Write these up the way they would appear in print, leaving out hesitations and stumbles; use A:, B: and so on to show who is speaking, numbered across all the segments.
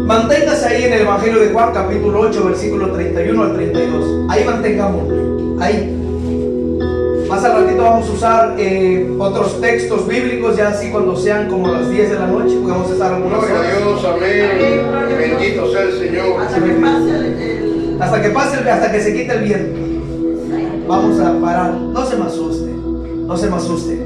A: Manténgase ahí en el Evangelio de Juan, capítulo 8, versículo 31 al 32. Ahí mantengámonos, ahí. Más al ratito vamos a usar otros textos bíblicos, ya así cuando sean como las 10 de la noche, podemos estar algunas horas.
B: Gloria a Dios, amén. Bendito sea el Señor.
A: Hasta que se quite el viento. Vamos a parar. No se me asuste, no se me asuste.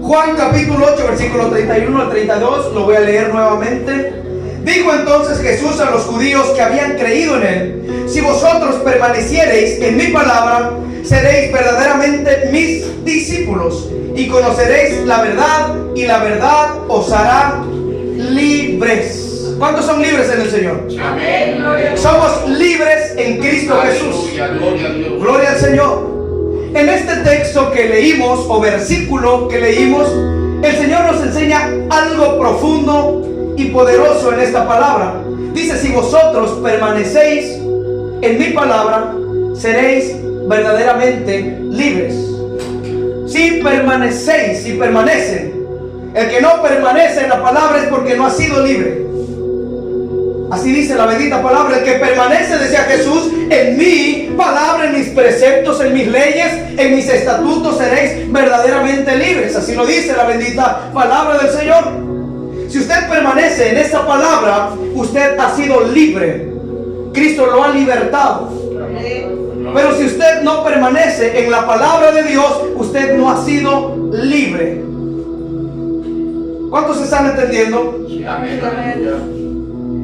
A: Juan capítulo 8, versículo 31 al 32, lo voy a leer nuevamente. Dijo entonces Jesús a los judíos que habían creído en él: si vosotros permaneciereis en mi palabra, seréis verdaderamente mis discípulos y conoceréis la verdad, y la verdad os hará libres. ¿Cuántos son libres en el Señor?
B: Amén.
A: Somos libres en Cristo Jesús.
B: Gloria a Dios.
A: Gloria al Señor. En este texto que leímos, o versículo que leímos, el Señor nos enseña algo profundo y poderoso en esta palabra. Dice: si vosotros permanecéis en mi palabra, seréis verdaderamente libres. Si permanecéis, si permanecen. El que no permanece en la palabra es porque no ha sido libre. Así dice la bendita palabra: el que permanece, decía Jesús, en mi palabra, en mis preceptos, en mis leyes, en mis estatutos, seréis verdaderamente libres. Así lo dice la bendita palabra del Señor. Si usted permanece en esta palabra, usted ha sido libre. Cristo lo ha libertado. Pero si usted no permanece en la palabra de Dios, usted no ha sido libre. ¿Cuántos están entendiendo?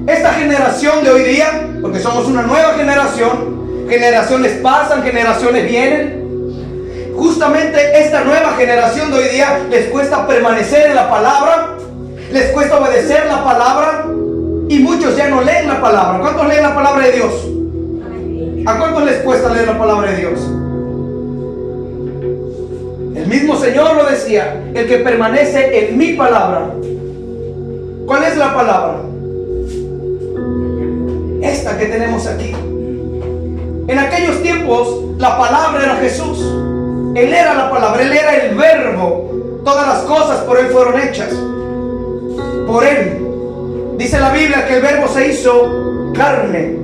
A: Esta generación de hoy día, porque somos una nueva generación, generaciones pasan, generaciones vienen. Justamente esta nueva generación de hoy día les cuesta permanecer en la palabra, les cuesta obedecer la palabra, y muchos ya no leen la palabra. ¿Cuántos leen la palabra de Dios? ¿A cuántos les cuesta leer la palabra de Dios? El mismo Señor lo decía: el que permanece en mi palabra. ¿Cuál es la palabra? Esta que tenemos aquí. En aquellos tiempos la palabra era Jesús. Él era la palabra, Él era el verbo. Todas las cosas por Él fueron hechas. Por Él. Dice la Biblia que el verbo se hizo carne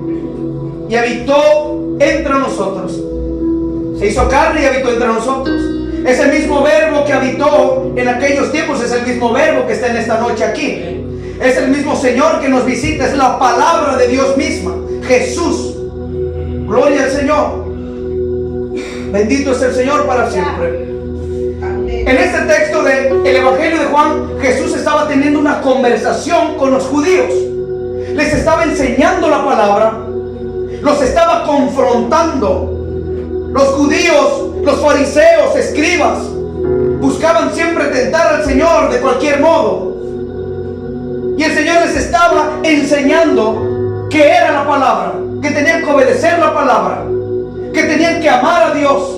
A: y habitó entre nosotros. Se hizo carne y habitó entre nosotros. Ese mismo verbo que habitó en aquellos tiempos es el mismo verbo que está en esta noche aquí. Es el mismo Señor que nos visita. Es la palabra de Dios misma, Jesús. Gloria al Señor. Bendito es el Señor para siempre. En este texto del Evangelio de Juan, Jesús estaba teniendo una conversación con los judíos. Les estaba enseñando la palabra. Los estaba confrontando. Los judíos, los fariseos, escribas, buscaban siempre tentar al Señor de cualquier modo. Y el Señor les estaba enseñando que era la palabra, que tenían que obedecer la palabra, que tenían que amar a Dios.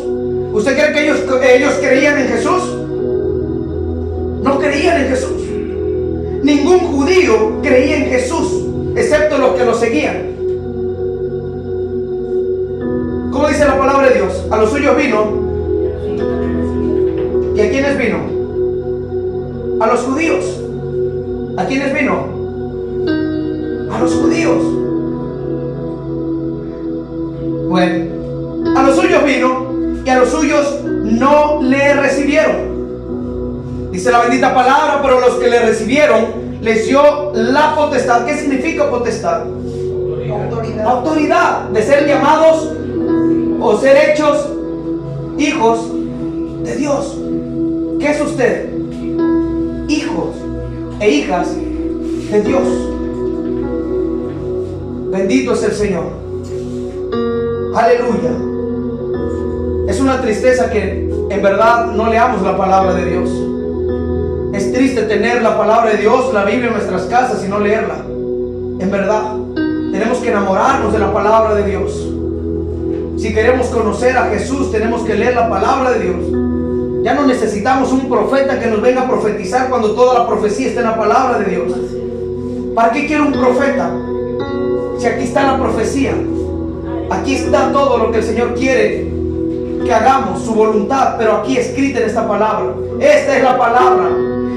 A: ¿Usted cree que ellos creían en Jesús? No creían en Jesús. Ningún judío creía en Jesús, excepto los que lo seguían. ¿Cómo dice la palabra de Dios? A los suyos vino. ¿Y a quiénes vino? A los judíos. ¿A quiénes vino? A los judíos. Bueno, a los suyos vino y a los suyos no le recibieron. Dice la bendita palabra: pero los que le recibieron les dio la potestad. ¿Qué significa potestad? Autoridad de ser llamados o ser hechos hijos de Dios. ¿Qué es usted? Hijos e hijas de Dios. Bendito es el Señor. Aleluya. Es una tristeza que en verdad no leamos la palabra de Dios. Es triste tener la palabra de Dios, la Biblia en nuestras casas y no leerla. En verdad, tenemos que enamorarnos de la palabra de Dios. Si queremos conocer a Jesús, tenemos que leer la palabra de Dios. Ya no necesitamos un profeta que nos venga a profetizar cuando toda la profecía está en la palabra de Dios. ¿Para qué quiere un profeta? Si aquí está la profecía, aquí está todo lo que el Señor quiere que hagamos, su voluntad, pero aquí escrita en esta palabra. Esta es la palabra.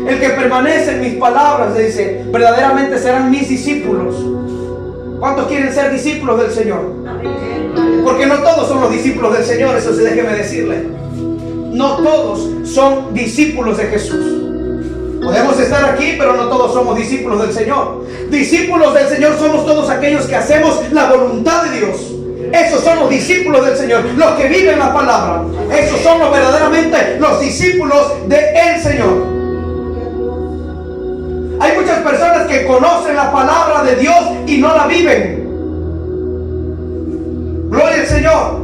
A: El que permanece en mis palabras, dice, verdaderamente serán mis discípulos. ¿Cuántos quieren ser discípulos del Señor? Porque no todos son los discípulos del Señor, eso sí, déjeme decirle. No todos son discípulos de Jesús. Podemos estar aquí, pero no todos somos discípulos del Señor. Discípulos del Señor somos todos aquellos que hacemos la voluntad de Dios. Esos son los discípulos del Señor, los que viven la palabra. Esos son verdaderamente los discípulos del Señor. Hay muchas personas que conocen la palabra de Dios y no la viven. Gloria al Señor.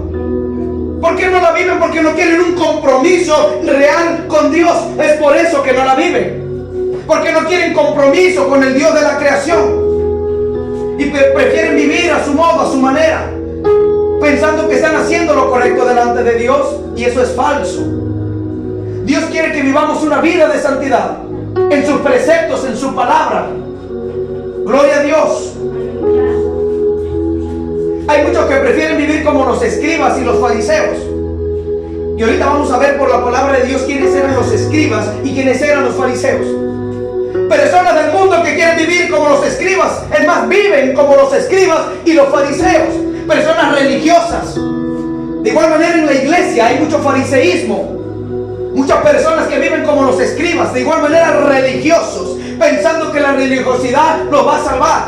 A: ¿Por qué no la viven? Porque no quieren un compromiso real con Dios. Es por eso que no la viven. Porque no quieren compromiso con el Dios de la creación. Y prefieren vivir a su modo, a su manera, pensando que están haciendo lo correcto delante de Dios. Y eso es falso. Dios quiere que vivamos una vida de santidad en sus preceptos, en su palabra. Gloria a Dios. Hay muchos que prefieren vivir como los escribas y los fariseos. Y ahorita vamos a ver por la palabra de Dios quiénes eran los escribas y quiénes eran los fariseos. Personas del mundo que quieren vivir como los escribas, es más, viven como los escribas y los fariseos. Personas religiosas. De igual manera en la iglesia hay mucho fariseísmo. Muchas personas que viven como los escribas, de igual manera religiosos, pensando que la religiosidad los va a salvar.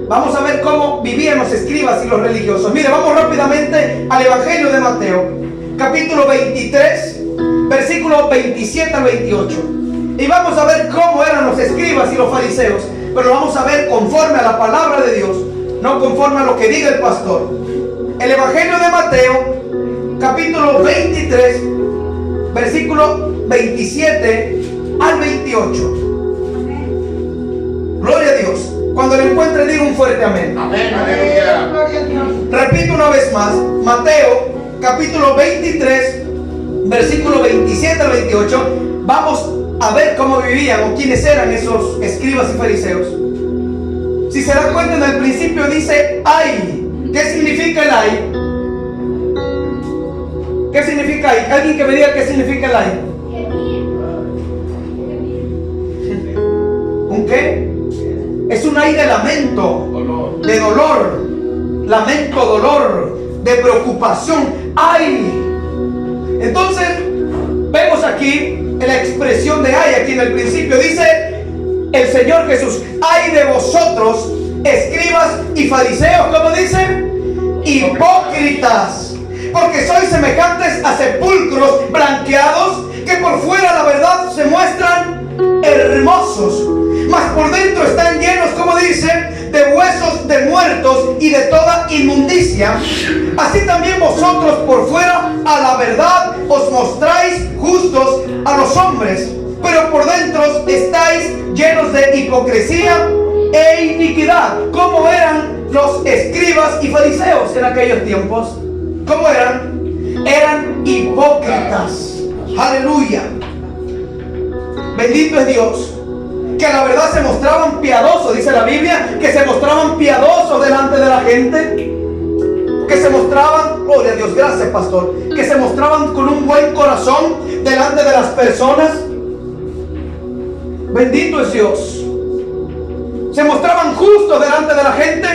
A: Vamos a ver cómo vivían los escribas y los religiosos. Mire, vamos rápidamente al Evangelio de Mateo, capítulo 23, versículos 27 al 28. Y vamos a ver cómo eran los escribas y los fariseos. Pero vamos a ver conforme a la palabra de Dios, no conforme a lo que diga el pastor. El Evangelio de Mateo, capítulo 23, versículo 27 al 28. Gloria a Dios. Cuando lo encuentre, diga un fuerte amén.
B: Amén. Aleluya.
A: Repito una vez más, Mateo, capítulo 23, versículo 27 al 28. Vamos a ver cómo vivían o quiénes eran esos escribas y fariseos. Si se dan cuenta, en el principio dice ay. ¿Qué significa el ay? ¿Qué significa ay? Alguien que me diga qué significa el ay. ¿Un qué? Es un ay de lamento, de dolor, lamento, dolor, de preocupación, ay. Entonces vemos aquí la expresión de ay. Aquí en el principio dice el Señor Jesús: ay de vosotros, escribas y fariseos, ¿cómo dice? Hipócritas, porque sois semejantes a sepulcros blanqueados, que por fuera la verdad se muestran hermosos, mas por dentro están llenos, como dice, de huesos de muertos y de toda inmundicia. Así también vosotros por fuera a la verdad os mostráis justos a los hombres, pero por dentro estáis llenos de hipocresía e iniquidad. ¿Cómo eran los escribas y fariseos en aquellos tiempos? ¿Cómo eran? Eran hipócritas. Aleluya. Bendito es Dios. Que a la verdad se mostraban piadosos, dice la Biblia, que se mostraban piadosos delante de la gente, que se mostraban, gloria a Dios, gracias pastor, que se mostraban con un buen corazón delante de las personas. Bendito es Dios. Se mostraban justos delante de la gente,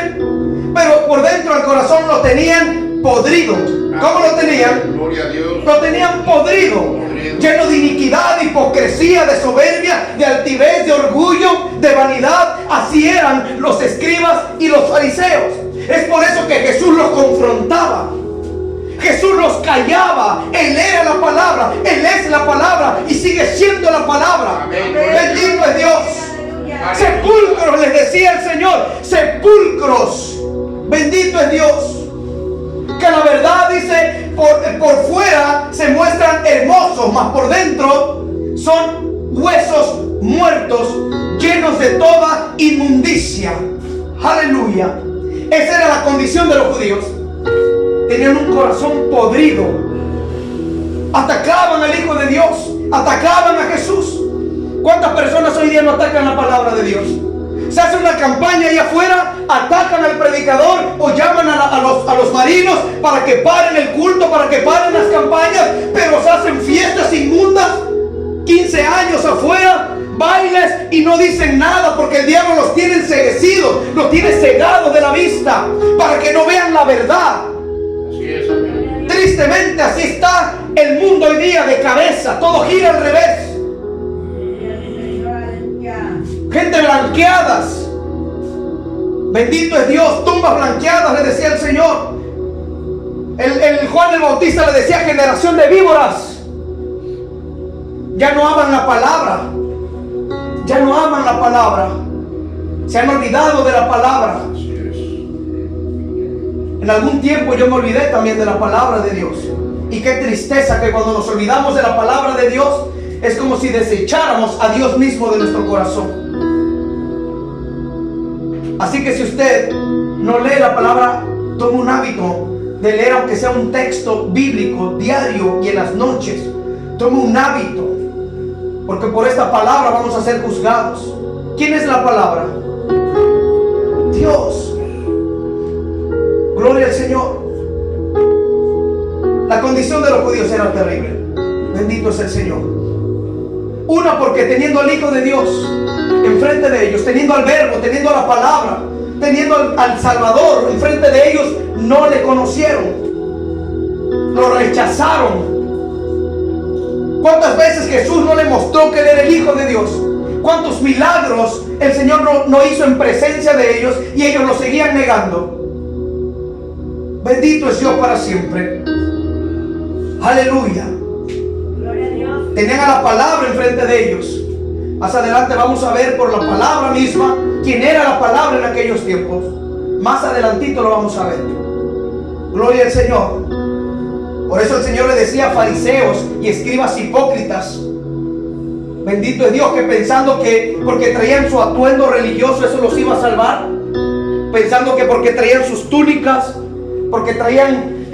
A: pero por dentro el corazón lo tenían podrido. ¿Cómo lo tenían?
B: Gloria a Dios.
A: Lo tenían podrido, lleno de iniquidad, de hipocresía, de soberbia, de altivez, de orgullo, de vanidad. Así eran los escribas y los fariseos. Es por eso que Jesús los confrontaba. Jesús los callaba. Él era la palabra, Él es la palabra y sigue siendo la palabra.
B: Amén.
A: Bendito es Dios. Sepulcros, les decía el Señor, sepulcros. Bendito es Dios. Que la verdad, dice, por fuera se muestran hermosos, mas por dentro son huesos muertos, llenos de toda inmundicia. Aleluya. Esa era la condición de los judíos. Tenían un corazón podrido. Atacaban al Hijo de Dios, atacaban a Jesús. ¿Cuántas personas hoy día no atacan la palabra de Dios? Se hace una campaña allá afuera, atacan al predicador o llaman a los marinos para que paren el culto, para que paren las campañas, pero se hacen fiestas inmundas, 15 años afuera, bailes, y no dicen nada porque el diablo los tiene enceguecidos oídos, los tiene cegados de la vista, para que no vean la verdad.
B: Así es, amén.
A: Tristemente así está el mundo hoy día de cabeza, todo gira al revés. Gente blanqueadas. Bendito es Dios, tumbas blanqueadas, le decía el Señor. El Juan el Bautista le decía generación de víboras. Ya no aman la palabra. Ya no aman la palabra. Se han olvidado de la palabra.
B: Así es.
A: En algún tiempo yo me olvidé también de la palabra de Dios. Y qué tristeza que cuando nos olvidamos de la palabra de Dios, es como si desecháramos a Dios mismo de nuestro corazón. Así que si usted no lee la palabra, tome un hábito de leer aunque sea un texto bíblico diario y en las noches. Tome un hábito, porque por esta palabra vamos a ser juzgados. ¿Quién es la palabra? Dios. Gloria al Señor. La condición de los judíos era terrible. Bendito es el Señor. Una, porque teniendo al Hijo de Dios enfrente de ellos, teniendo al Verbo, teniendo a la palabra, teniendo al Salvador enfrente de ellos, no le conocieron, lo rechazaron. ¿Cuántas veces Jesús no le mostró que Él era el Hijo de Dios? ¿Cuántos milagros el Señor no hizo en presencia de ellos y ellos lo seguían negando? Bendito es Dios para siempre. Aleluya. Tenían a la palabra enfrente de ellos. Más adelante vamos a ver por la palabra misma quién era la palabra en aquellos tiempos. Más adelantito lo vamos a ver. Gloria al Señor. Por eso el Señor le decía a fariseos y escribas hipócritas. Bendito es Dios, que pensando que porque traían su atuendo religioso eso los iba a salvar. Pensando que porque traían sus túnicas, porque traían,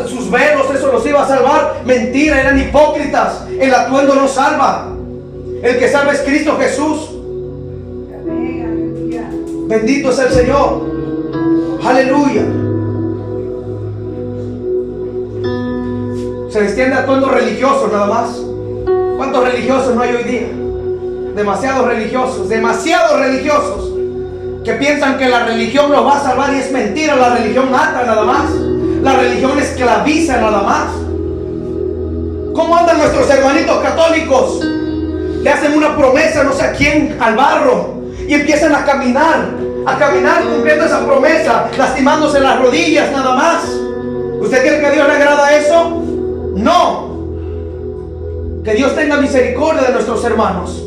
A: sus velos, eso los iba a salvar. Mentira, eran hipócritas. El atuendo no salva. El que salva es Cristo Jesús. Bendito es el Señor. Aleluya. Se vestían de atuendo religioso nada más. ¿Cuántos religiosos no hay hoy día? Demasiados religiosos que piensan que la religión los va a salvar, y es mentira. La religión mata nada más. La religión esclaviza nada más. ¿Cómo andan nuestros hermanitos católicos? Le hacen una promesa, no sé a quién, al barro, y empiezan a caminar cumpliendo esa promesa, lastimándose las rodillas nada más. ¿Usted cree que a Dios le agrada eso? No. Que Dios tenga misericordia de nuestros hermanos.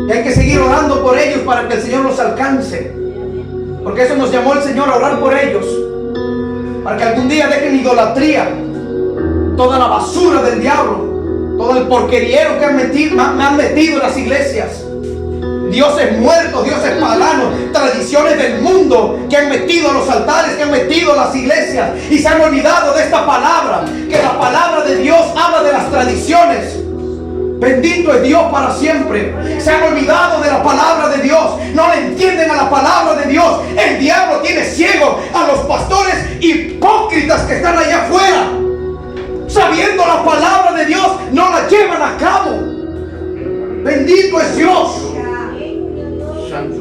A: Y hay que seguir orando por ellos para que el Señor los alcance. Porque eso nos llamó el Señor, a orar por ellos. Para que algún día dejen idolatría, toda la basura del diablo, todo el porqueriero que me han metido en las iglesias. Dioses muertos, dioses paganos, tradiciones del mundo que han metido a los altares, que han metido a las iglesias, y se han olvidado de esta palabra, que la palabra de Dios habla de las tradiciones. Bendito es Dios para siempre. Se han olvidado de la palabra de Dios, no le entienden a la palabra de Dios. El diablo tiene ciego a los pastores hipócritas que están allá afuera, sabiendo la palabra de Dios, no la llevan a cabo. Bendito es Dios.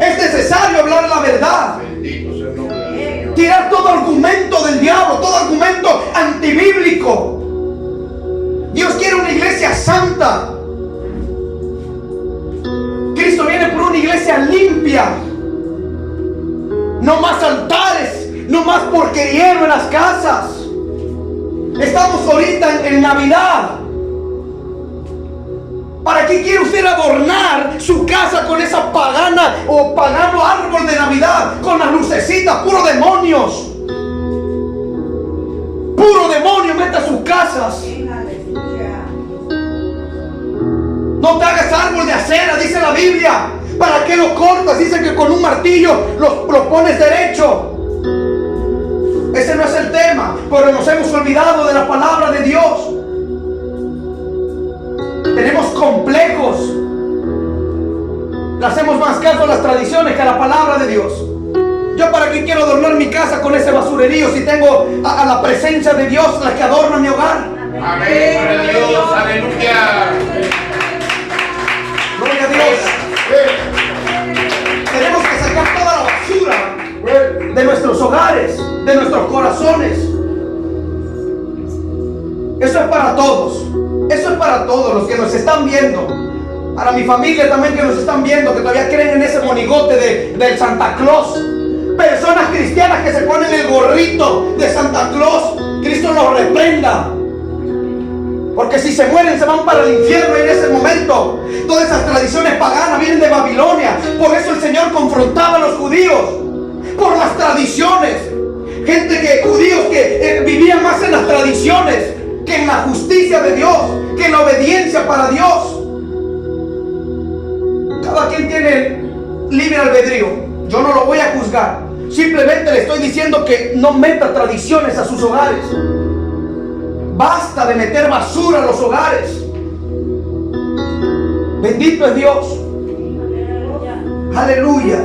A: Es necesario hablar la verdad.
B: Bendito sea el nombre del Señor.
A: Tirar todo argumento del diablo, todo argumento antibíblico. Dios quiere una iglesia santa. Cristo viene por una iglesia limpia. No más altares, no más porqueriero en las casas. Estamos ahorita en Navidad. ¿Para qué quiere usted adornar su casa con esa pagana o pagano árbol de Navidad, con las lucecitas? Puro demonios. Puro demonio mete a sus casas. No te hagas árbol de acera, dice la Biblia. ¿Para qué lo cortas? Dice que con un martillo lo pones derecho. Ese no es el tema, pero nos hemos olvidado de la palabra de Dios. Tenemos complejos. Le hacemos más caso a las tradiciones que a la palabra de Dios. ¿Yo para qué quiero adornar mi casa con ese basurerío si tengo a la presencia de Dios, la que adorna mi hogar?
B: Amén. Gloria a Dios. Aleluya.
A: Gloria a Dios. de nuestros corazones. Eso es para todos. Eso es para todos los que nos están viendo. Para mi familia también que nos están viendo, que todavía creen en ese monigote del Santa Claus. Personas cristianas que se ponen el gorrito de Santa Claus. Cristo los reprenda. Porque si se mueren se van para el infierno en ese momento. Todas esas tradiciones paganas vienen de Babilonia. Por eso el Señor confrontaba a los judíos. Por las tradiciones. Judíos que vivían más en las tradiciones que en la justicia de Dios, que en la obediencia para Dios. Cada quien tiene libre albedrío. Yo no lo voy a juzgar. Simplemente le estoy diciendo que no meta tradiciones a sus hogares. Basta de meter basura a los hogares. Bendito es Dios. Aleluya.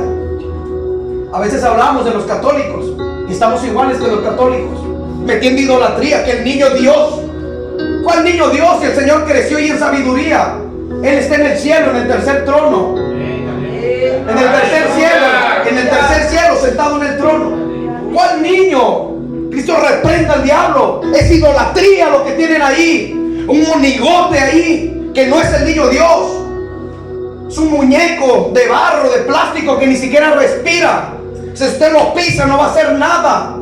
A: A veces hablamos de los católicos y estamos iguales que los católicos, metiendo idolatría, que el niño Dios. ¿Cuál niño Dios? Si el Señor creció y en sabiduría. Él está en el cielo, en el tercer trono. En el tercer cielo, sentado en el trono. ¿Cuál niño? Cristo reprenda al diablo. Es idolatría lo que tienen ahí. Un monigote ahí, que no es el niño Dios. Es un muñeco de barro, de plástico, que ni siquiera respira. Si usted lo pisa no va a hacer nada.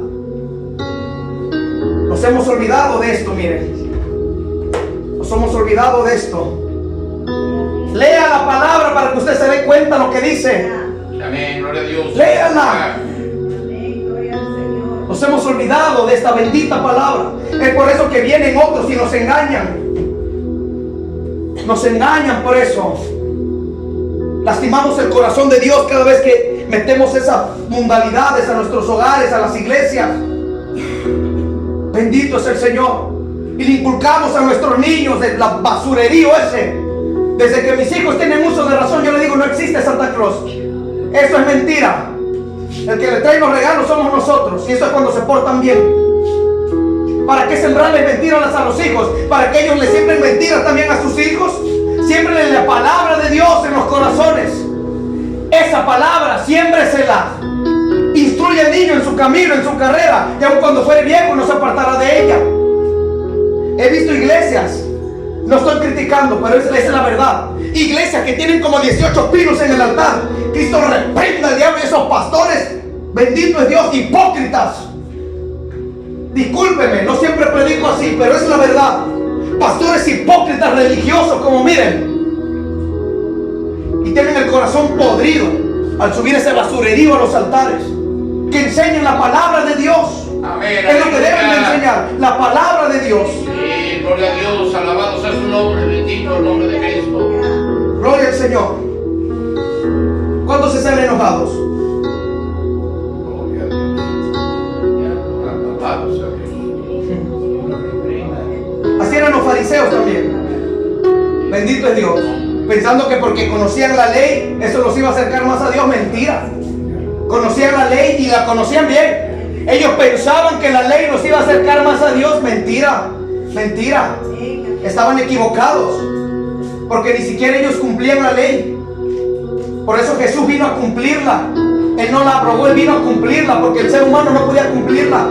A: Nos hemos olvidado de esto, miren. Nos hemos olvidado de esto. Lea la palabra para que usted se dé cuenta lo que dice.
B: Amén, gloria a Dios.
A: Léala. Nos hemos olvidado de esta bendita palabra. Es por eso que vienen otros y nos engañan. Nos engañan por eso. Lastimamos el corazón de Dios cada vez que metemos esas mundalidades a nuestros hogares, a las iglesias. Bendito es el Señor. Y le inculcamos a nuestros niños el basurerío ese. Desde que mis hijos tienen uso de razón, yo le digo, no existe Santa Claus. Eso es mentira. El que le trae los regalos somos nosotros. Y eso es cuando se portan bien. ¿Para qué sembrarles mentiras a los hijos? ¿Para que ellos le siembren mentiras también a sus hijos? Siembren la palabra de Dios en los corazones. Esa palabra, siémbresela. Instruye al niño en su camino, en su carrera, y aun cuando fuere viejo no se apartará de ella. He visto iglesias, no estoy criticando, pero esa es la verdad. Iglesias que tienen como 18 pinos en el altar. Cristo reprenda al diablo y esos pastores, bendito es Dios, hipócritas. Discúlpeme, no siempre predico así, pero es la verdad. Pastores hipócritas religiosos, como miren, y tienen el corazón podrido al subir ese basurerío a los altares. Que enseñen la palabra de Dios.
B: Amén,
A: es lo que deben de enseñar, la palabra de Dios.
B: Sí, gloria a Dios, alabado sea su nombre, bendito el nombre de Cristo.
A: Gloria al Señor. ¿Cuántos están enojados?
B: Gloria a Dios. Alabado sea Dios.
A: Así eran los fariseos también. Bendito es Dios. Pensando que porque conocían la ley, eso los iba a acercar más a Dios. Mentira. Conocían la ley y la conocían bien. Ellos pensaban que la ley los iba a acercar más a Dios. Mentira. Mentira. Estaban equivocados. Porque ni siquiera ellos cumplían la ley. Por eso Jesús vino a cumplirla. Él no la aprobó, Él vino a cumplirla. Porque el ser humano no podía cumplirla.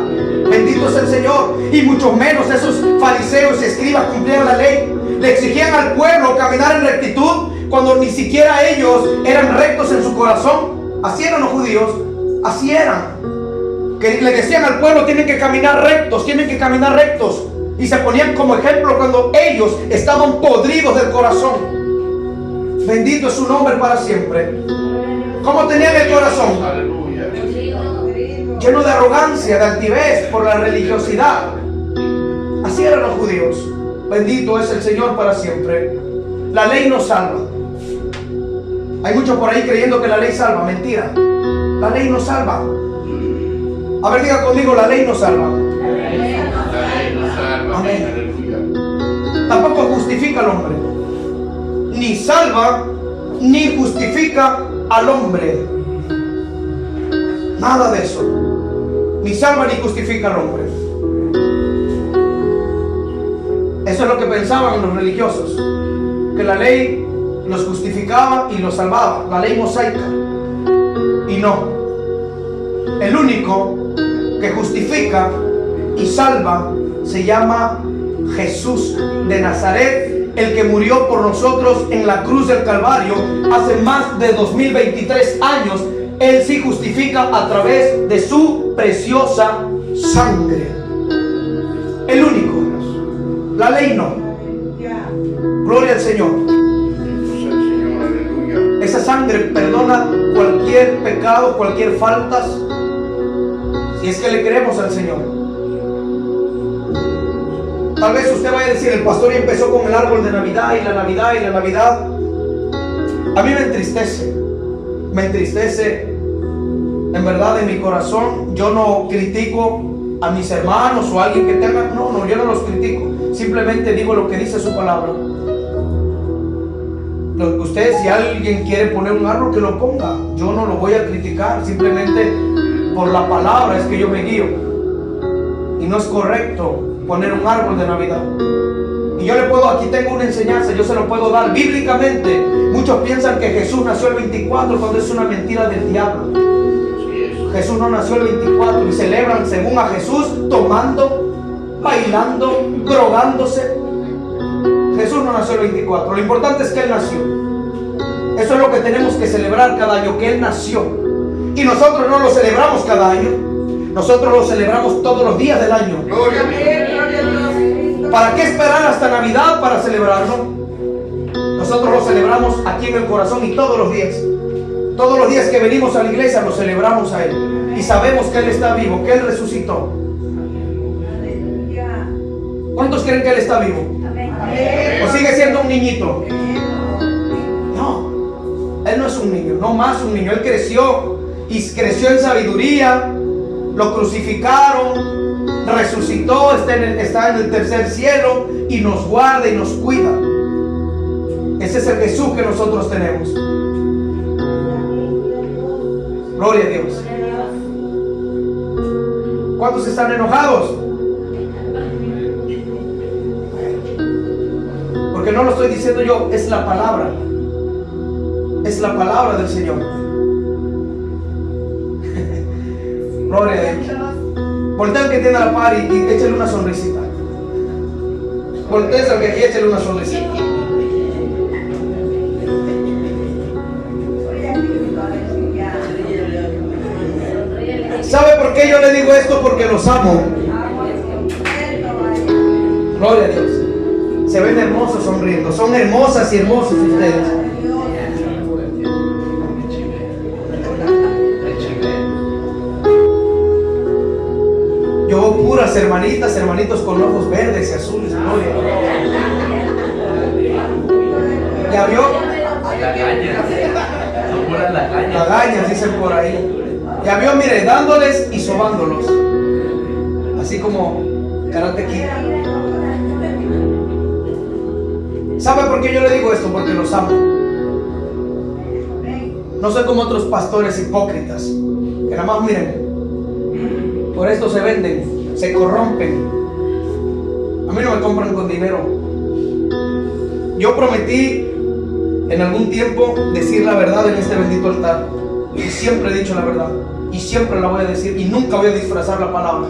A: Bendito es el Señor. Y mucho menos esos fariseos y escribas cumplían la ley. Le exigían al pueblo caminar en rectitud cuando ni siquiera ellos eran rectos en su corazón. Así eran los judíos. Así eran. Que le decían al pueblo, tienen que caminar rectos, tienen que caminar rectos. Y se ponían como ejemplo cuando ellos estaban podridos del corazón. Bendito es su nombre para siempre. ¿Cómo tenían el corazón?
B: Aleluya.
A: Lleno de arrogancia, de altivez por la religiosidad. Así eran los judíos. Bendito es el Señor para siempre. La ley nos salva. Hay muchos por ahí creyendo que la ley salva. Mentira. La ley nos salva. A ver, diga conmigo, la ley nos salva.
B: La ley nos salva.
A: Amén.
B: Aleluya.
A: Tampoco justifica al hombre. Ni salva, ni justifica al hombre. Nada de eso. Ni salva, ni justifica al hombre. Eso es lo que pensaban los religiosos. Que la ley los justificaba y los salvaba. La ley mosaica. Y no. El único que justifica y salva se llama Jesús de Nazaret, el que murió por nosotros en la cruz del Calvario hace más de 2023 años. Él sí justifica a través de su preciosa sangre. El único. La ley no. Gloria al Señor. Esa sangre perdona cualquier pecado, cualquier falta, si es que le creemos al Señor. Tal vez usted vaya a decir, el pastor ya empezó con el árbol de Navidad y la Navidad y la Navidad. A mí me entristece en verdad, en mi corazón. Yo no critico a mis hermanos o a alguien que tenga, no, yo no los critico, simplemente digo lo que dice su palabra. Usted, si alguien quiere poner un árbol, que lo ponga. Yo no lo voy a criticar, simplemente por la palabra es que yo me guío. Y no es correcto poner un árbol de Navidad. Y yo le puedo, aquí tengo una enseñanza, yo se lo puedo dar bíblicamente. Muchos piensan que Jesús nació el 24 cuando es una mentira del diablo. Jesús no nació el 24 y celebran según a Jesús tomando, bailando, drogándose. Jesús no nació el 24. Lo importante es que Él nació. Eso es lo que tenemos que celebrar cada año, que Él nació. Y nosotros no lo celebramos cada año. Nosotros lo celebramos todos los días del año.
B: Gloria a Dios.
A: ¿Para qué esperar hasta Navidad para celebrarlo? Nosotros lo celebramos aquí en el corazón y todos los días. Todos los días que venimos a la iglesia lo celebramos a Él. Y sabemos que Él está vivo, que Él resucitó. ¿Cuántos creen que Él está vivo? ¿O sigue siendo un niñito? No, Él no es un niño, no más un niño. Él creció y creció en sabiduría. Lo crucificaron, resucitó, está en el tercer cielo y nos guarda y nos cuida. Ese es el Jesús que nosotros tenemos. Gloria a Dios. ¿Cuántos están enojados? Porque no lo estoy diciendo yo, es la palabra. Es la palabra del Señor. Gloria a Dios. Voltea al que tiene la par y échale una sonrisita. Voltea al que y échale una sonrisita. ¿Sabe por qué yo le digo esto? Porque los amo. Gloria a Dios. Se ven hermosos sonriendo. Son hermosas y hermosos ustedes. Yo veo puras hermanitas, hermanitos con ojos verdes y azules. Gloria. ¿Ya vio? Lagañas dicen por ahí. Ya vio, mire, dándoles y sobándolos. Así como Karate Kid. ¿Sabe por qué yo le digo esto? Porque los amo. No soy como otros pastores hipócritas que nada más miren, por esto se venden, se corrompen. A mí no me compran con dinero. Yo prometí en algún tiempo decir la verdad en este bendito altar. Y siempre he dicho la verdad. Y siempre la voy a decir. Y nunca voy a disfrazar la palabra.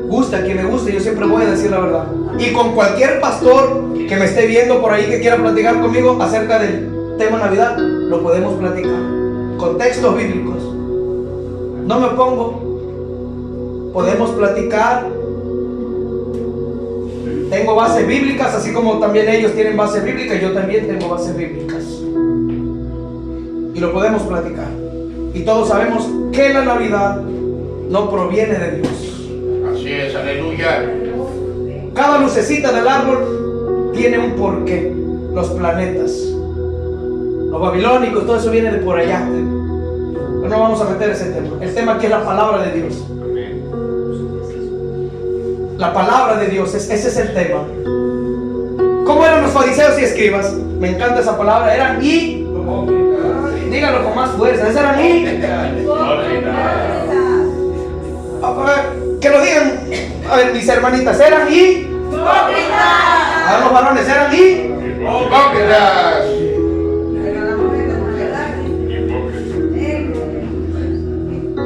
A: Gusta a quien me guste, yo siempre voy a decir la verdad. Y con cualquier pastor que me esté viendo por ahí que quiera platicar conmigo acerca del tema Navidad, lo podemos platicar. Con textos bíblicos. No me pongo. Podemos platicar. Tengo bases bíblicas, así como también ellos tienen bases bíblicas, yo también tengo bases bíblicas. Y lo podemos platicar. Y todos sabemos que la Navidad no proviene de Dios.
B: Así es, aleluya.
A: Cada lucecita del árbol tiene un porqué. Los planetas, los babilónicos, todo eso viene de por allá. Pero no vamos a meter ese tema. El tema aquí es la palabra de Dios. La palabra de Dios, ese es el tema. ¿Cómo eran los fariseos y escribas? Me encanta esa palabra. Eran y. Díganlo con más fuerza. ¿Esos eran y? A ver, que lo digan. A ver, mis hermanitas, ¿eran y? A ver, los varones, ¿eran y?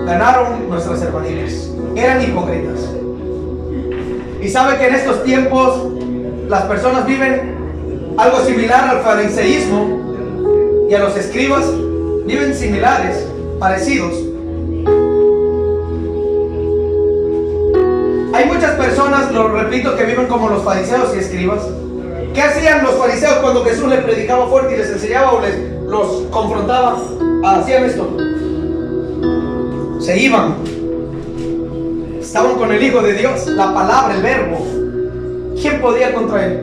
A: ganaron nuestras hermanitas. Eran hipócritas. Y sabe que en estos tiempos las personas viven algo similar al fariseísmo y a los escribas. Viven similares, parecidos. Hay muchas personas, lo repito, que viven como los fariseos y escribas. ¿Qué hacían los fariseos cuando Jesús les predicaba fuerte y les enseñaba o los confrontaba? Hacían esto. Se iban. Estaban con el Hijo de Dios, la palabra, el verbo. ¿Quién podía contra él?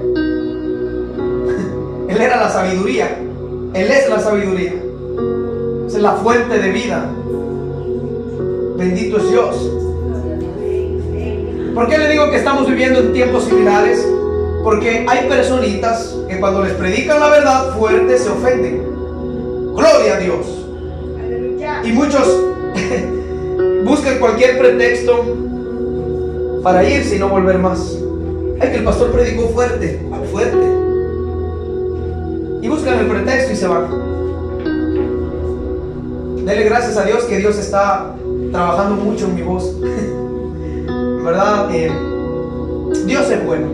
A: Él era la sabiduría. Él es la sabiduría. Es la fuente de vida. Bendito es Dios. ¿Por qué le digo que estamos viviendo en tiempos similares? Porque hay personitas que cuando les predican la verdad fuerte se ofenden. Gloria a Dios. Y muchos buscan cualquier pretexto para irse y no volver más. Ay, que el pastor predicó fuerte. Y buscan el pretexto y se van. Dele gracias a Dios que Dios está trabajando mucho en mi voz. En verdad, Dios es bueno.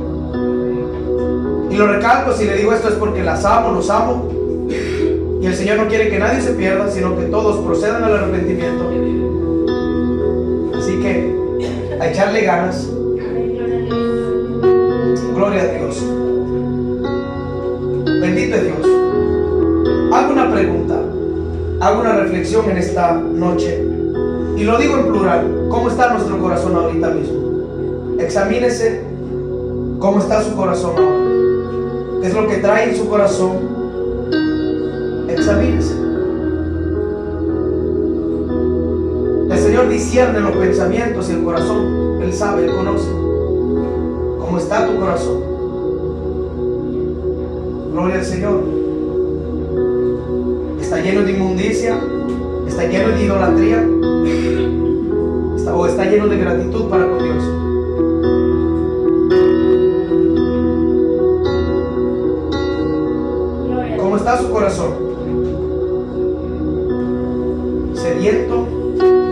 A: Y lo recalco, si le digo esto es porque las amo, los amo. Y el Señor no quiere que nadie se pierda, sino que todos procedan al arrepentimiento. Así que a echarle ganas. Gloria a Dios. Bendito es Dios. Hago una pregunta, hago una reflexión en esta noche. Y lo digo en plural. ¿Cómo está nuestro corazón ahorita mismo? Examínese cómo está su corazón ahora. ¿Qué es lo que trae en su corazón? Examínese. El Señor discierne los pensamientos y el corazón. Él sabe, Él conoce. ¿Cómo está tu corazón? Gloria al Señor. ¿Está lleno de inmundicia? ¿Está lleno de idolatría? ¿O está lleno de gratitud para con Dios? ¿Cómo está su corazón? ¿Sediento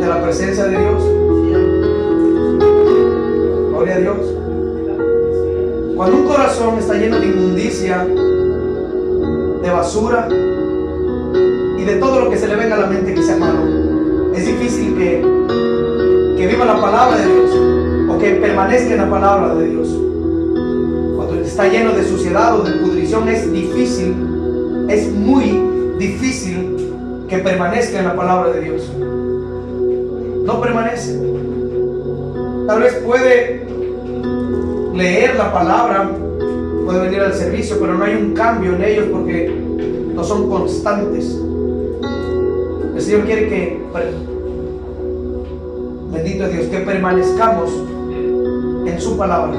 A: de la presencia de Dios? Gloria a Dios. Cuando un corazón está lleno de inmundicia, de basura y de todo lo que se le venga a la mente que sea malo, es difícil que viva la palabra de Dios o que permanezca en la palabra de Dios. Cuando está lleno de suciedad o de pudrición, es difícil, es muy difícil que permanezca en la palabra de Dios. No permanece. Tal vez puede leer la palabra, puede venir al servicio, pero no hay un cambio en ellos porque no son constantes. El Señor quiere que, bendito es Dios, que permanezcamos en su palabra,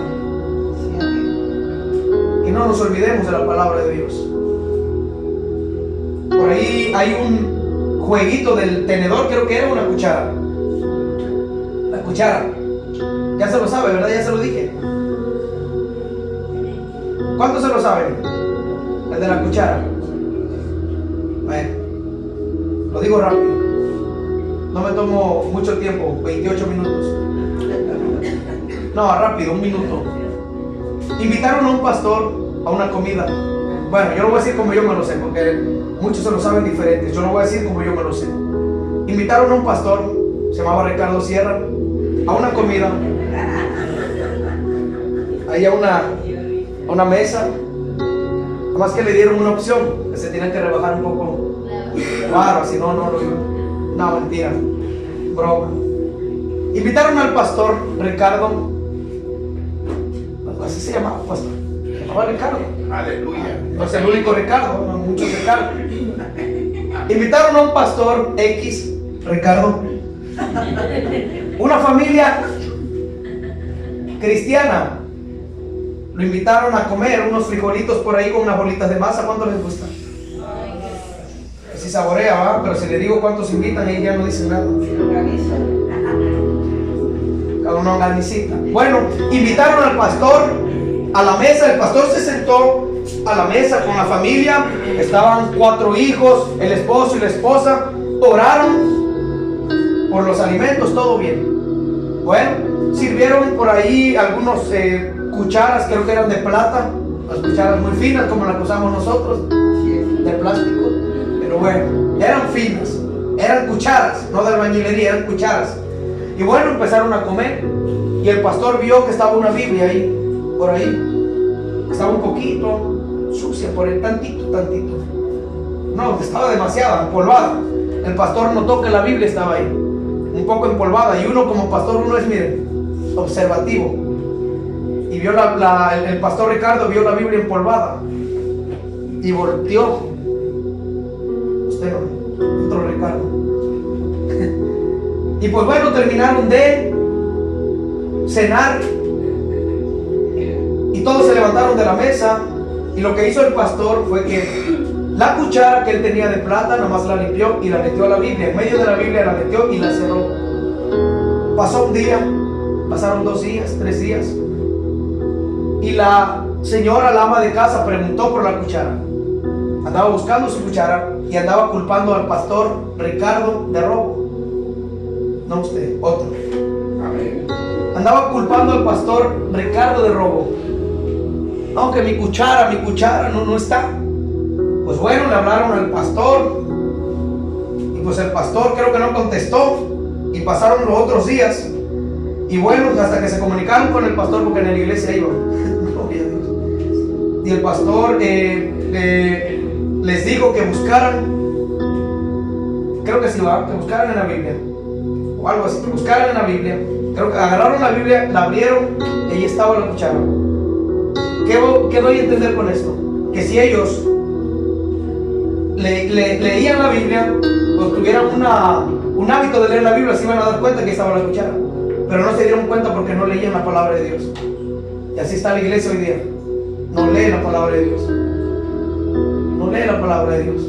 A: que no nos olvidemos de la palabra de Dios. Por ahí hay un jueguito del tenedor, creo que era una cuchara. La cuchara, ya se lo sabe, ¿verdad? Ya se lo dije. ¿Cuántos se lo saben? El de la cuchara. Bueno, lo digo rápido. No me tomo mucho tiempo, 28 minutos. No, rápido, un minuto. Invitaron a un pastor a una comida. Bueno, yo lo voy a decir como yo me lo sé, porque muchos se lo saben diferentes. Yo lo voy a decir como yo me lo sé. Invitaron a un pastor, se llamaba Ricardo Sierra, a una comida. Ahí a una mesa. Nada más que le dieron una opción, que se tienen que rebajar un poco. Claro, si no, no, mentira, broma. Invitaron al pastor Ricardo, así se llamaba, pastor, se llamaba Ricardo.
B: Aleluya.
A: No es el único Ricardo, no, muchos Ricardo. Invitaron a un pastor X, Ricardo, una familia cristiana. Lo invitaron a comer unos frijolitos por ahí con unas bolitas de masa. ¿Cuánto les gusta? Si saborea, ¿va? Pero si le digo cuántos invitan, ahí ya no dicen nada. Cada uno organicita. Bueno, invitaron al pastor a la mesa. El pastor se sentó a la mesa con la familia. Estaban 4 hijos, el esposo y la esposa. Oraron. por los alimentos, todo bien. Bueno, sirvieron por ahí algunos cucharas, creo que eran de plata, las cucharas muy finas como las que usamos nosotros, de plástico, pero bueno, eran finas, eran cucharas, no de albañilería, eran cucharas. Y bueno, empezaron a comer y el pastor vio que estaba una Biblia ahí, por ahí, estaba un poquito sucia, por el tantito, no, estaba demasiado empolvada. El pastor notó que la Biblia estaba ahí, un poco empolvada, y uno como pastor, uno es, miren, observativo, y vio el pastor Ricardo vio la Biblia empolvada y volteó. Usted no, otro Ricardo. Y pues bueno, terminaron de cenar y todos se levantaron de la mesa, y lo que hizo el pastor fue que la cuchara que él tenía de plata nada más la limpió y la metió a la Biblia, en medio de la Biblia la metió y la cerró. Pasó un día, pasaron 2 días, 3 días, y la señora, la ama de casa, preguntó por la cuchara. Andaba buscando su cuchara y andaba culpando al pastor Ricardo de robo. No usted, otro.
B: Amén.
A: Andaba culpando al pastor Ricardo de robo. Aunque mi cuchara no está. Pues bueno, le hablaron al pastor, y pues el pastor creo que no contestó, y pasaron los otros días, y bueno, hasta que se comunicaron con el pastor, porque en la iglesia iba. Y el pastor les dijo que buscaran, creo que sí va, que buscaran en la Biblia o algo así, que buscaran en la Biblia. Creo que agarraron la Biblia, la abrieron y ahí estaba la cuchara. ¿Qué doy a entender con esto? Que si ellos leían la Biblia, o tuvieran un hábito de leer la Biblia, se iban a dar cuenta que estaba la cuchara, pero no se dieron cuenta porque no leían la palabra de Dios. Y así está la iglesia hoy día, no lee la palabra de Dios, no lee la palabra de Dios.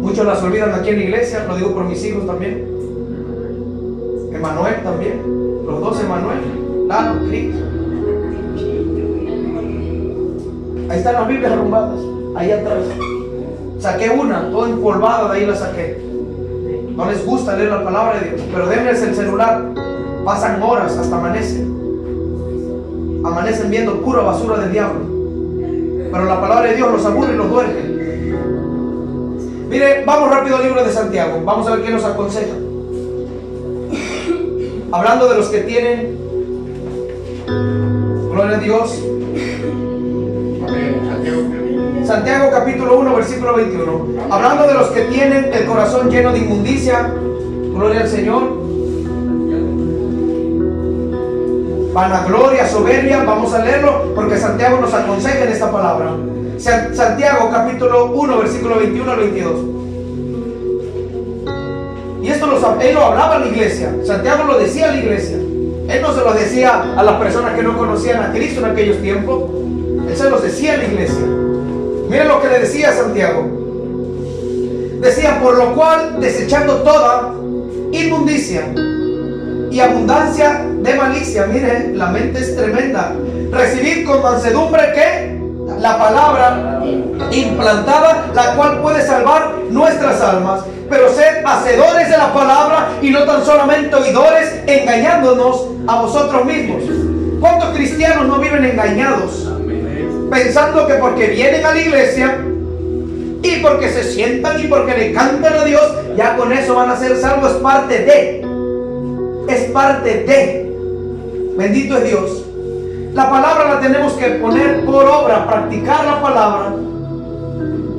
A: Muchos las olvidan aquí en la iglesia, lo digo por mis hijos también, Emanuel también, los 2 Emanuel, Lalo, Cris. Ahí están las Biblias arrumbadas, ahí atrás. Saqué una, toda empolvada, de ahí la saqué. No les gusta leer la palabra de Dios, pero denles el celular. Pasan horas hasta amanecen viendo pura basura del diablo. Pero la palabra de Dios los aburre y los duerme. Mire, vamos rápido al libro de Santiago. Vamos a ver qué nos aconseja. Hablando de los que tienen, gloria a Dios. Santiago capítulo 1 versículo 21. Hablando de los que tienen el corazón lleno de inmundicia, gloria al Señor, vanagloria, soberbia. Vamos a leerlo porque Santiago nos aconseja en esta palabra. Santiago capítulo 1 versículo 21 al 22. Y esto él lo hablaba a la iglesia. Santiago lo decía a la iglesia. Él no se lo decía a las personas que no conocían a Cristo en aquellos tiempos. Él se los decía a la iglesia. Miren lo que le decía a Santiago. Decía: por lo cual, desechando toda inmundicia y abundancia de malicia. Miren, la mente es tremenda. Recibid con mansedumbre que la palabra implantada, la cual puede salvar nuestras almas. Pero sed hacedores de la palabra y no tan solamente oidores, engañándonos a vosotros mismos. ¿Cuántos cristianos no viven engañados? Pensando que porque vienen a la iglesia y porque se sientan y porque le cantan a Dios, ya con eso van a ser salvos. Es parte de. Bendito es Dios. La palabra la tenemos que poner por obra, practicar la palabra.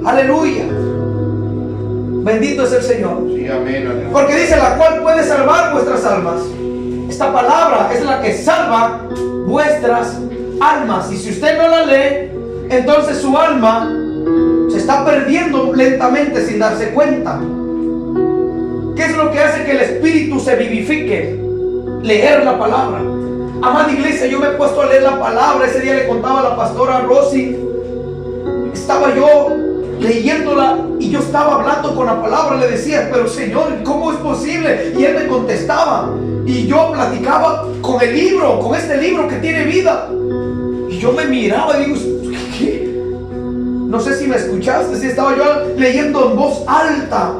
A: Aleluya. Bendito es el Señor.
B: Sí, amén.
A: Porque dice: la cual puede salvar vuestras almas. Esta palabra es la que salva vuestras almas. Y si usted no la lee, entonces su alma se está perdiendo lentamente sin darse cuenta. ¿Qué es lo que hace que el espíritu se vivifique? Leer la palabra. Amada iglesia, yo me he puesto a leer la palabra. Ese día le contaba a la pastora Rosy, estaba yo leyéndola y yo estaba hablando con la palabra. Le decía: pero Señor, ¿cómo es posible? Y él me contestaba y yo platicaba con el libro, con este libro que tiene vida. Y yo me miraba y digo: ¿qué? No sé si me escuchaste, si estaba yo leyendo en voz alta.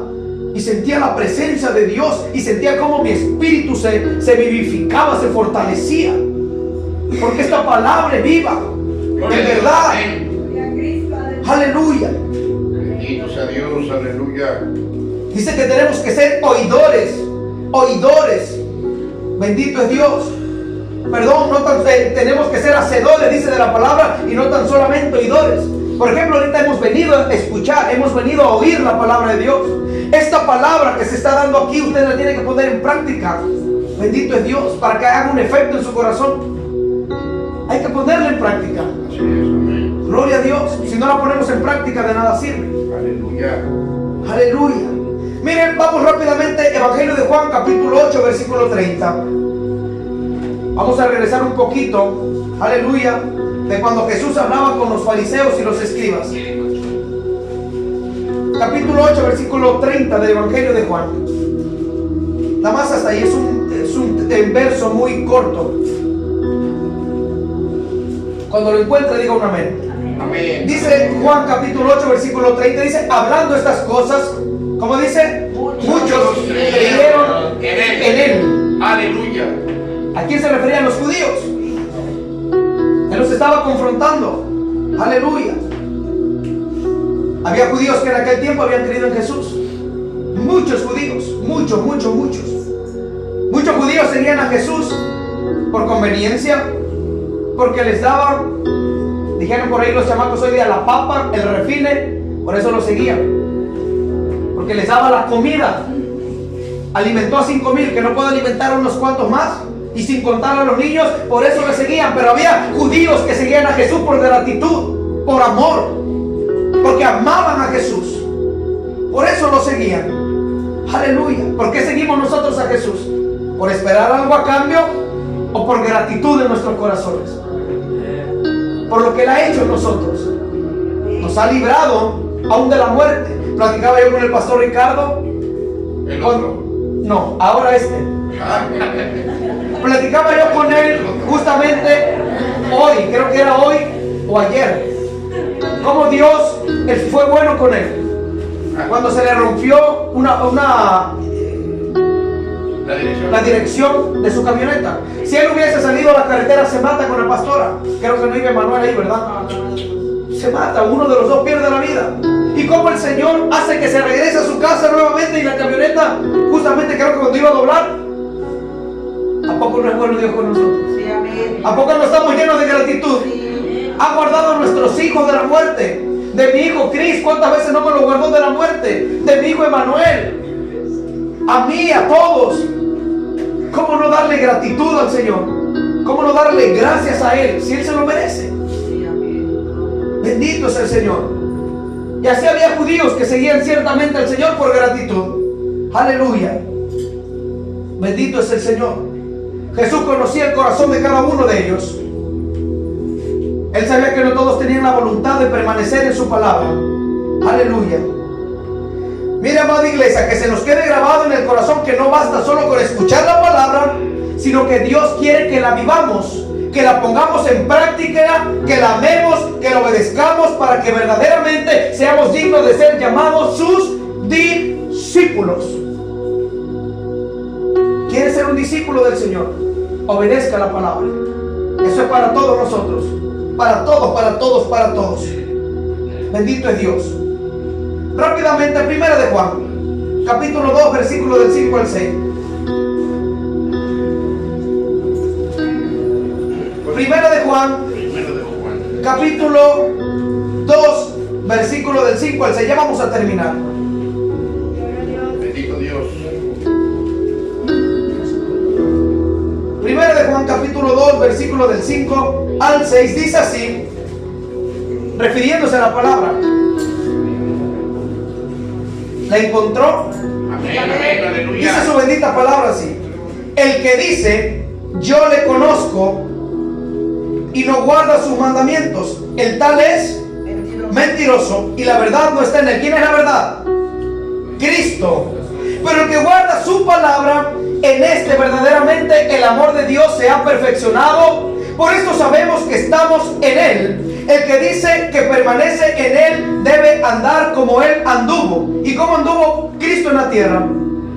A: Y y sentía la presencia de Dios y sentía como mi espíritu se vivificaba, se fortalecía, porque esta palabra es viva, de verdad. Aleluya.
B: Bendito sea Dios, aleluya.
A: Dice que tenemos que ser oidores, oidores. Bendito es Dios. Perdón, tenemos que ser hacedores, dice de la palabra, y no tan solamente oidores. Por ejemplo, ahorita hemos venido a escuchar, hemos venido a oír la palabra de Dios. Esta palabra que se está dando aquí, usted la tiene que poner en práctica. Bendito es Dios, para que haga un efecto en su corazón. Hay que ponerla en práctica.
B: Así es, amén.
A: Gloria a Dios. Si no la ponemos en práctica, de nada sirve.
B: Aleluya.
A: Aleluya. Miren, vamos rápidamente, Evangelio de Juan, capítulo 8, versículo 30. Vamos a regresar un poquito, aleluya, de cuando Jesús hablaba con los fariseos y los escribas. Capítulo 8, versículo 30 del Evangelio de Juan. Nada más hasta ahí, es un verso muy corto. Cuando lo encuentre, diga un amén.
B: Amén.
A: Dice Juan capítulo 8, versículo 30, dice, hablando estas cosas, ¿cómo dice? Muchos creyeron en él.
B: Aleluya.
A: ¿A quién se referían los judíos? Él los estaba confrontando. Aleluya. Había judíos que en aquel tiempo habían creído en Jesús. Muchos judíos, muchos. Muchos judíos seguían a Jesús por conveniencia, porque les daban, dijeron por ahí los chamacos hoy día, la papa, el refine, por eso lo seguían. Porque les daba la comida. Alimentó a 5,000, que no puede alimentar a unos cuantos más, y sin contar a los niños, por eso le seguían. Pero había judíos que seguían a Jesús por gratitud, por amor, porque amaban a Jesús. Por eso lo seguían. Aleluya. ¿Por qué seguimos nosotros a Jesús? ¿Por esperar algo a cambio o por gratitud en nuestros corazones? Por lo que Él ha hecho en nosotros. Nos ha librado aún de la muerte. Platicaba yo con el pastor Ricardo.
B: El otro.
A: No, ahora este. Platicaba yo con él justamente hoy, creo que era hoy o ayer, cómo Dios fue bueno con él cuando se le rompió la dirección de su camioneta. Si él hubiese salido a la carretera, se mata con la pastora. Creo que no vive Manuel ahí, ¿verdad? Se mata, uno de los dos pierde la vida. Y como el Señor hace que se regrese a su casa nuevamente, y la camioneta, justamente creo que cuando iba a doblar, ¿a poco no es bueno Dios con nosotros?
C: Sí, amén.
A: ¿A poco no estamos llenos de gratitud?
C: Sí.
A: Ha guardado a nuestros hijos de la muerte. De mi hijo Cris, ¿cuántas veces no me lo guardó de la muerte? De mi hijo Emanuel. A mí, a todos. ¿Cómo no darle gratitud al Señor? ¿Cómo no darle gracias a Él si Él se lo merece?
C: Sí, amén.
A: Bendito es el Señor. Y así había judíos que seguían ciertamente al Señor por gratitud. Aleluya. Bendito es el Señor. Jesús conocía el corazón de cada uno de ellos. Él sabía que no todos tenían la voluntad de permanecer en su palabra. Aleluya. Mira, amada iglesia, que se nos quede grabado en el corazón que no basta solo con escuchar la palabra, sino que Dios quiere que la vivamos, que la pongamos en práctica, que la amemos, que la obedezcamos, para que verdaderamente seamos dignos de ser llamados sus discípulos. ¿Quiere ser un discípulo del Señor? Obedezca la palabra. Eso es para todos nosotros. Para todos. Bendito es Dios. Rápidamente, primera de Juan, capítulo 2, versículo del 5 al 6. Primera de Juan, capítulo 2, versículo del 5 al 6. Ya vamos a terminar.
B: Bendito Dios.
A: Primera de Juan, capítulo 2, versículo del 5 al 6. Dice así, refiriéndose a la palabra. ¿La encontró?
B: Amén, amén, aleluya.
A: Dice su bendita palabra así: el que dice, yo le conozco, y no guarda sus mandamientos, el tal es mentiroso, y la verdad no está en él. ¿Quién es la verdad? Cristo. Pero el que guarda su palabra, en este verdaderamente el amor de Dios se ha perfeccionado. Por esto sabemos que estamos en él. El que dice que permanece en Él debe andar como Él anduvo. ¿Y cómo anduvo Cristo en la tierra?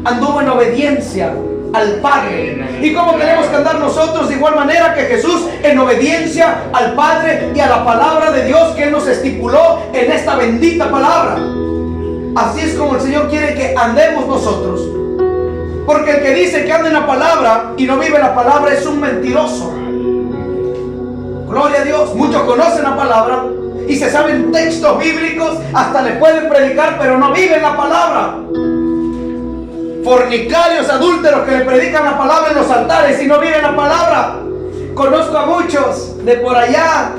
A: Anduvo en obediencia al Padre. ¿Y cómo tenemos que andar nosotros? De igual manera que Jesús, en obediencia al Padre y a la palabra de Dios que Él nos estipuló en esta bendita palabra. Así es como el Señor quiere que andemos nosotros. Porque el que dice que anda en la palabra y no vive la palabra es un mentiroso. Gloria a Dios. Muchos conocen la palabra y se saben textos bíblicos, hasta le pueden predicar, pero no viven la palabra. Fornicarios, adúlteros que le predican la palabra en los altares y no viven la palabra. Conozco a muchos de por allá.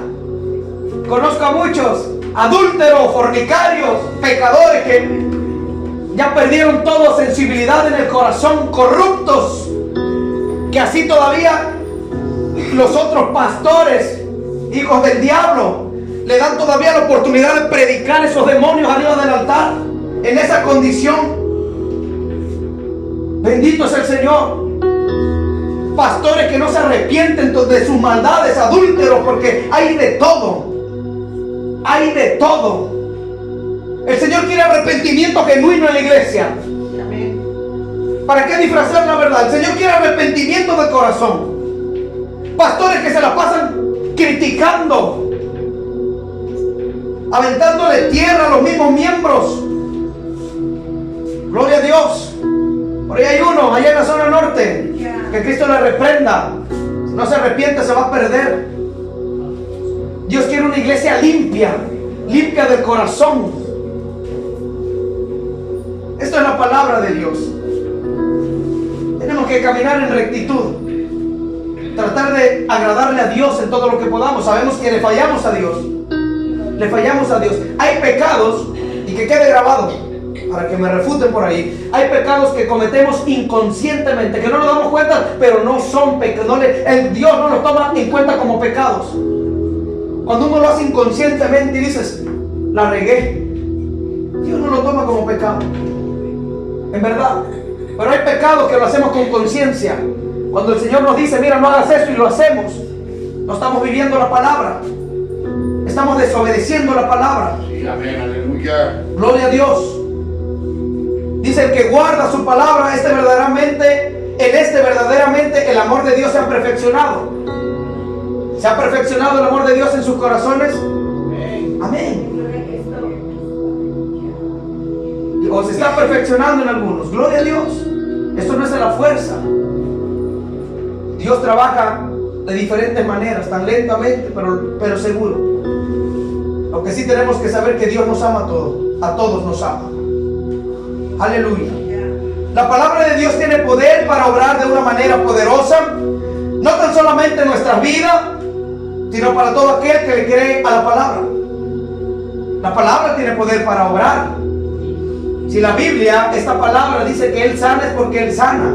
A: Conozco a muchos adúlteros, fornicarios, pecadores que ya perdieron toda sensibilidad en el corazón, corruptos, que así todavía los otros pastores, hijos del diablo, le dan todavía la oportunidad de predicar esos demonios arriba del altar, en esa condición. Bendito es el Señor. Pastores que no se arrepienten de sus maldades, adúlteros, porque hay de todo. Hay de todo. El Señor quiere arrepentimiento genuino en la iglesia. ¿Para qué disfrazar la verdad? El Señor quiere arrepentimiento de corazón. Pastores que se la pasan criticando, aventándole tierra a los mismos miembros. Gloria a Dios. Por ahí hay uno, allá en la zona norte, que Cristo le reprenda. Si no se arrepiente, se va a perder. Dios quiere una iglesia limpia, limpia del corazón. Esto es la palabra de Dios. Tenemos que caminar en rectitud, tratar de agradarle a Dios en todo lo que podamos. Sabemos que le fallamos a Dios. Le fallamos a Dios. Hay pecados, y que quede grabado, para que me refuten por ahí. Hay pecados que cometemos inconscientemente, que no nos damos cuenta, pero no son pecados. Dios no los toma en cuenta como pecados. Cuando uno lo hace inconscientemente y dices, la regué, Dios no lo toma como pecado. En verdad. Pero hay pecados que lo hacemos con conciencia. Cuando el Señor nos dice, mira, no hagas eso, y lo hacemos, no estamos viviendo la palabra. Estamos desobedeciendo la palabra.
B: Sí, amén, aleluya.
A: Gloria a Dios. Dice, el que guarda su palabra, verdaderamente el amor de Dios se ha perfeccionado. ¿Se ha perfeccionado el amor de Dios en sus corazones? Amén. O se está perfeccionando en algunos. Gloria a Dios. Esto no es de la fuerza. Dios trabaja de diferentes maneras, tan lentamente, pero seguro. Lo que sí tenemos que saber que Dios nos ama a todos nos ama. Aleluya. La palabra de Dios tiene poder para obrar de una manera poderosa, no tan solamente en nuestras vidas, sino para todo aquel que le cree a la palabra. La palabra tiene poder para obrar. Si la Biblia, esta palabra dice que Él sana, es porque Él sana.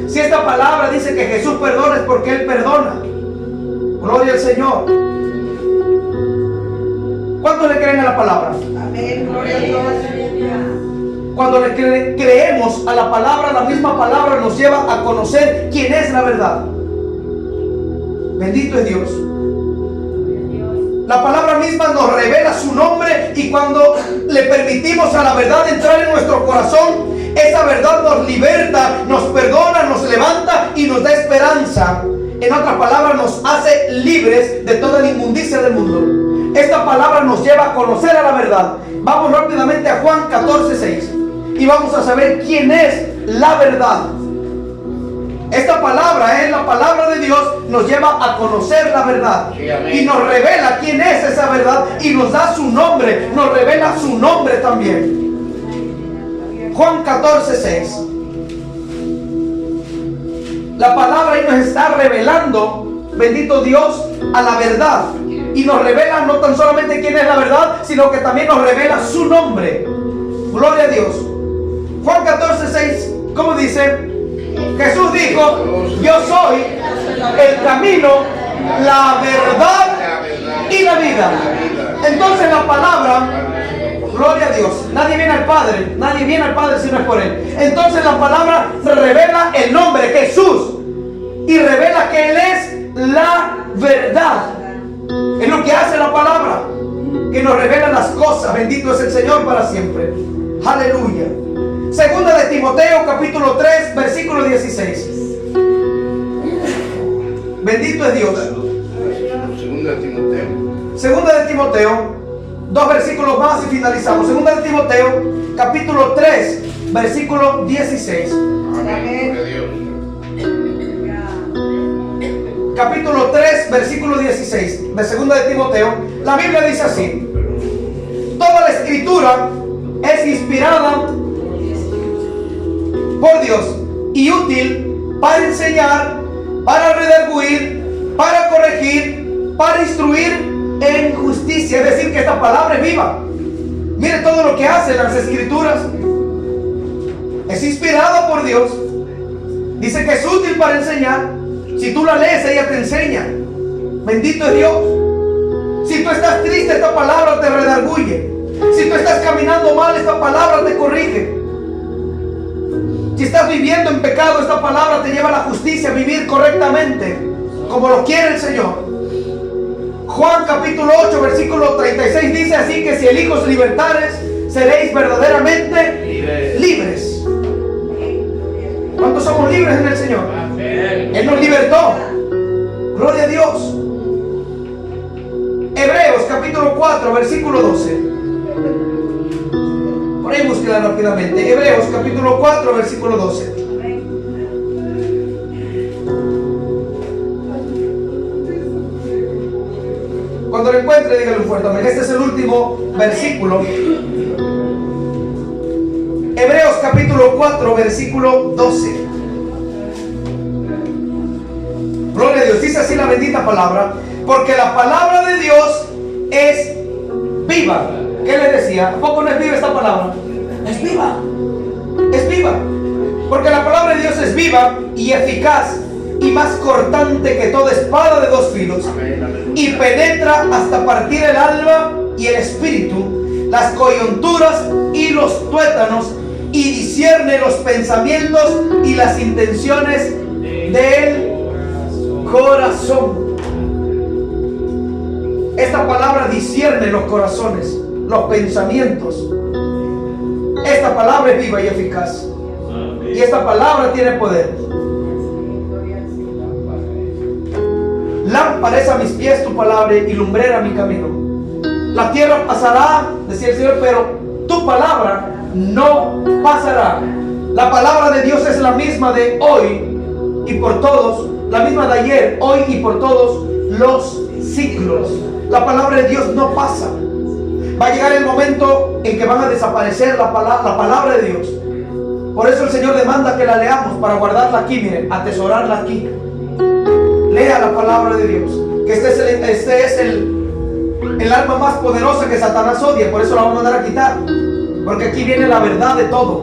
A: Si esta palabra dice que Jesús perdona, es porque Él perdona. Gloria al Señor. ¿Cuántos le creen a la palabra?
C: Amén. Gloria a Dios.
A: Cuando le creemos a la palabra, la misma palabra nos lleva a conocer quién es la verdad. Bendito es Dios. La palabra misma nos revela su nombre, y cuando le permitimos a la verdad entrar en nuestro corazón, esa verdad nos liberta, nos perdona, nos levanta y nos da esperanza. En otras palabras, nos hace libres de toda la inmundicia del mundo. Esta palabra nos lleva a conocer a la verdad. Vamos rápidamente a Juan 14:6 y vamos a saber quién es la verdad. Esta palabra, la palabra de Dios, nos lleva a conocer la verdad.
B: Sí, amén.
A: Y nos revela quién es esa verdad y nos da su nombre, nos revela su nombre también. Juan 14:6. La palabra ahí nos está revelando, bendito Dios, a la verdad. Y nos revela no tan solamente quién es la verdad, sino que también nos revela su nombre. Gloria a Dios. Juan 14:6, ¿cómo dice? Jesús dijo, yo soy el camino, la verdad y la vida. Entonces la palabra, gloria a Dios, nadie viene al Padre si no es por Él. Entonces la palabra revela el nombre, Jesús, y revela que Él es la verdad. Es lo que hace la palabra, que nos revela las cosas. Bendito es el Señor para siempre. Aleluya. Segunda de Timoteo, capítulo 3, versículo 16. Bendito es Dios.
B: Segunda de Timoteo.
A: Segunda de Timoteo, 2 versículos más y finalizamos. Segunda de Timoteo, capítulo 3, versículo 16.
B: Amén. Gloria a Dios.
A: Capítulo 3, versículo 16 de Segunda de Timoteo. La Biblia dice así: toda la escritura es inspirada por Dios y útil para enseñar, para redarguir, para corregir, para instruir en justicia. Es decir, que esta palabra es viva. Mire todo lo que hace las escrituras. Es inspirada por Dios. Dice que es útil para enseñar. Si tú la lees, ella te enseña. Bendito es Dios. Si tú estás triste, esta palabra te redarguye. Si tú estás caminando mal, esta palabra te corrige. Si estás viviendo en pecado, esta palabra te lleva a la justicia, a vivir correctamente, como lo quiere el Señor. Juan capítulo 8, versículo 36 dice así: que si el Hijo os libertares, seréis verdaderamente libres. ¿Cuántos somos libres en el Señor? Él nos libertó. Gloria a Dios. Hebreos capítulo 4, versículo 12. Por ahí búsquela rápidamente. Hebreos capítulo 4, versículo 12. Cuando lo encuentre, dígale fuerte amén. Este es el último versículo. Hebreos capítulo 4, versículo 12. Gloria a Dios. Dice así la bendita palabra: porque la palabra de Dios es viva. ¿Qué le decía? ¿A poco no es viva esta palabra? Es viva. Es viva. Porque la palabra de Dios es viva y eficaz y más cortante que toda espada de dos filos, y penetra hasta partir el alma y el espíritu, las coyunturas y los tuétanos, y discierne los pensamientos y las intenciones del corazón. Esta palabra discierne los corazones, los pensamientos. Esta palabra es viva y eficaz. Y esta palabra tiene poder. Lámpara es a mis pies tu palabra y lumbrera mi camino. La tierra pasará, decía el Señor, pero tu palabra no pasará. La palabra de Dios es la misma de hoy y por todos, la misma de ayer, hoy y por todos los siglos. La palabra de Dios no pasa. Va a llegar el momento en que van a desaparecer la palabra de Dios. Por eso el Señor demanda que la leamos para guardarla aquí, miren, atesorarla aquí. Lea la palabra de Dios. Que este es el arma más poderosa que Satanás odia. Por eso la va a mandar a quitar. Porque aquí viene la verdad de todo.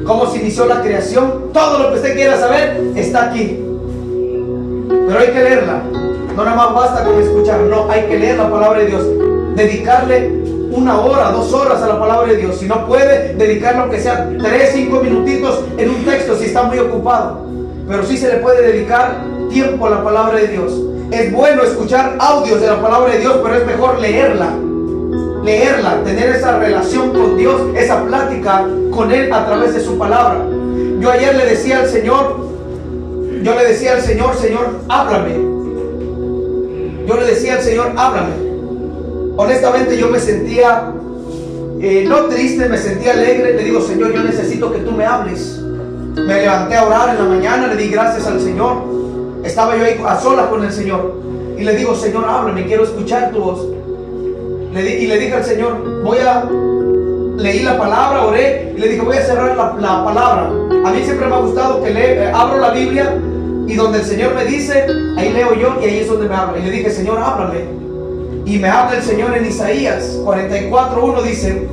A: Cómo se inició la creación. Todo lo que usted quiera saber está aquí. Pero hay que leerla. No nada más basta con escuchar. No, hay que leer la palabra de Dios. Dedicarle 1 hora, 2 horas a la palabra de Dios. Si no puede, dedicarle aunque sea 3, 5 minutitos en un texto si está muy ocupado. Pero sí se le puede dedicar tiempo a la palabra de Dios. Es bueno escuchar audios de la palabra de Dios, pero es mejor leerla, tener esa relación con Dios, esa plática con Él a través de su palabra. Yo ayer le decía al Señor, Señor, háblame. Yo le decía al Señor, háblame. Honestamente yo me sentía no triste, me sentía alegre. Le digo, Señor, yo necesito que tú me hables. Me levanté a orar en la mañana, le di gracias al Señor. Estaba yo ahí a solas con el Señor y le digo, Señor, háblame, quiero escuchar tu voz. Y le dije al Señor, leí la palabra, oré y le dije, voy a cerrar la palabra. A mí siempre me ha gustado que abro la Biblia y donde el Señor me dice, ahí leo yo y ahí es donde me habla. Y le dije, Señor, háblame. Y me habla el Señor en Isaías 44:1, dice: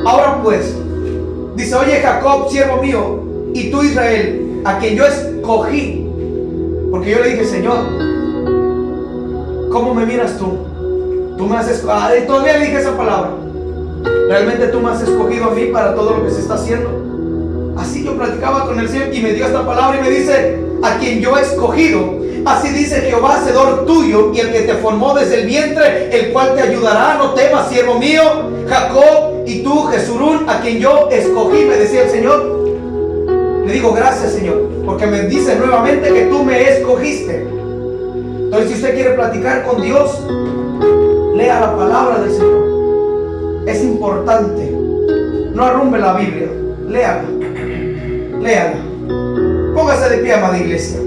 A: ahora pues, dice, oye Jacob, siervo mío, y tú Israel, a quien yo escogí. Porque yo le dije, Señor, ¿cómo me miras tú? Tú me has escogido. Todavía le dije esa palabra. Realmente tú me has escogido a mí para todo lo que se está haciendo. Así yo platicaba con el Señor y me dio esta palabra y me dice: a quien yo he escogido. Así dice Jehová, hacedor tuyo, y el que te formó desde el vientre, el cual te ayudará. No temas, siervo mío, Jacob, y tú, Jesurún, a quien yo escogí, me decía el Señor. Le digo, gracias, Señor, porque me dice nuevamente que tú me escogiste. Entonces, si usted quiere platicar con Dios, lea la palabra del Señor. Es importante. No arrumbe la Biblia, léala. Léala. Póngase de pie, amada iglesia.